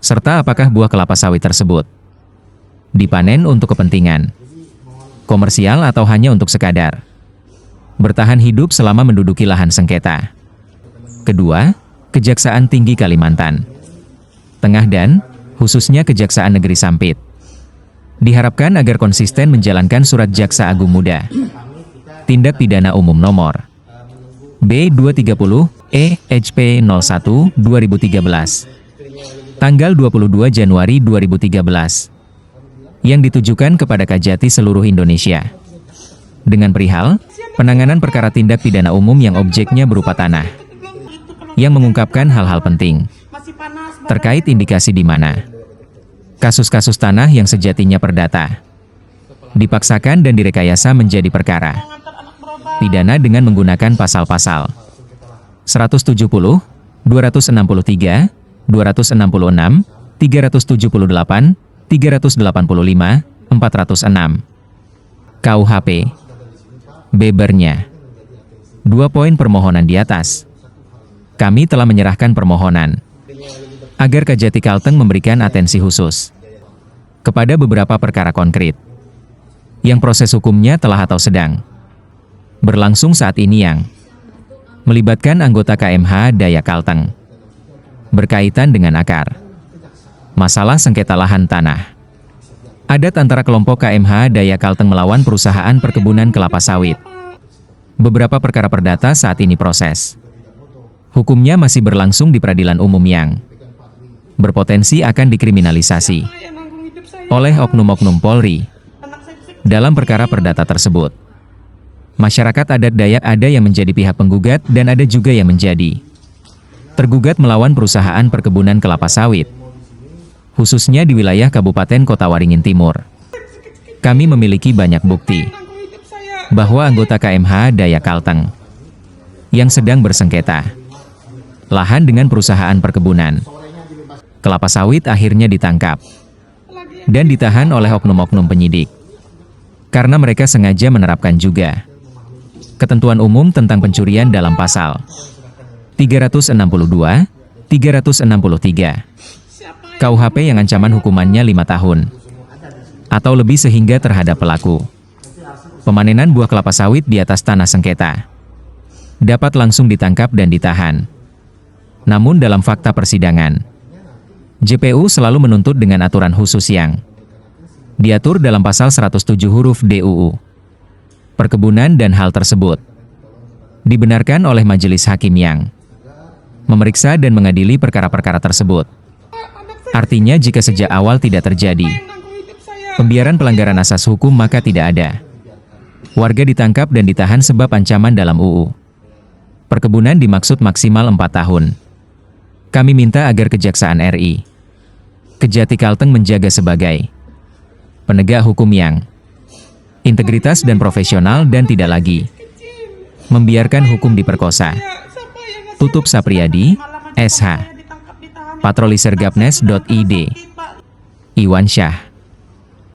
serta apakah buah kelapa sawit tersebut dipanen untuk kepentingan komersial atau hanya untuk sekadar bertahan hidup selama menduduki lahan sengketa. Kedua, Kejaksaan Tinggi Kalimantan Tengah dan, khususnya Kejaksaan Negeri Sampit, diharapkan agar konsisten menjalankan Surat Jaksa Agung Muda Tindak Pidana Umum Nomor B230/E/HP01/2013 tanggal 22 Januari 2013 yang ditujukan kepada Kajati seluruh Indonesia dengan perihal penanganan perkara tindak pidana umum yang objeknya berupa tanah, yang mengungkapkan hal-hal penting terkait indikasi di mana kasus-kasus tanah yang sejatinya perdata dipaksakan dan direkayasa menjadi perkara pidana dengan menggunakan pasal-pasal 170, 263, 266, 378, 385, 406 KUHP. Bebernya 2 poin permohonan di atas. Kami telah menyerahkan permohonan agar Kajati Kalteng memberikan atensi khusus kepada beberapa perkara konkret yang proses hukumnya telah atau sedang berlangsung saat ini yang melibatkan anggota KMH Daya Kalteng berkaitan dengan akar masalah sengketa lahan tanah adat antara kelompok KMH Daya Kalteng melawan perusahaan perkebunan kelapa sawit. Beberapa perkara perdata saat ini proses hukumnya masih berlangsung di peradilan umum yang berpotensi akan dikriminalisasi oleh oknum-oknum Polri. Dalam perkara perdata tersebut, masyarakat adat Dayak ada yang menjadi pihak penggugat dan ada juga yang menjadi tergugat melawan perusahaan perkebunan kelapa sawit, khususnya di wilayah Kabupaten Kota Waringin Timur. Kami memiliki banyak bukti bahwa anggota KMH Daya Kalteng yang sedang bersengketa lahan dengan perusahaan perkebunan kelapa sawit akhirnya ditangkap dan ditahan oleh oknum-oknum penyidik karena mereka sengaja menerapkan juga ketentuan umum tentang pencurian dalam pasal 362, 363 KUHP yang ancaman hukumannya 5 tahun atau lebih sehingga terhadap pelaku pemanenan buah kelapa sawit di atas tanah sengketa dapat langsung ditangkap dan ditahan. Namun dalam fakta persidangan, JPU selalu menuntut dengan aturan khusus yang diatur dalam pasal 107 huruf D UU Perkebunan dan hal tersebut dibenarkan oleh majelis hakim yang memeriksa dan mengadili perkara-perkara tersebut. Artinya jika sejak awal tidak terjadi pembiaran pelanggaran asas hukum maka tidak ada warga ditangkap dan ditahan sebab ancaman dalam UU Perkebunan dimaksud maksimal 4 tahun. Kami minta agar Kejaksaan RI Kajati Kalteng menjaga sebagai penegak hukum yang integritas dan profesional dan tidak lagi membiarkan hukum diperkosa. Tutup Sapriyadi, SH. Patroli Sergapnes.id. Iwan Syah.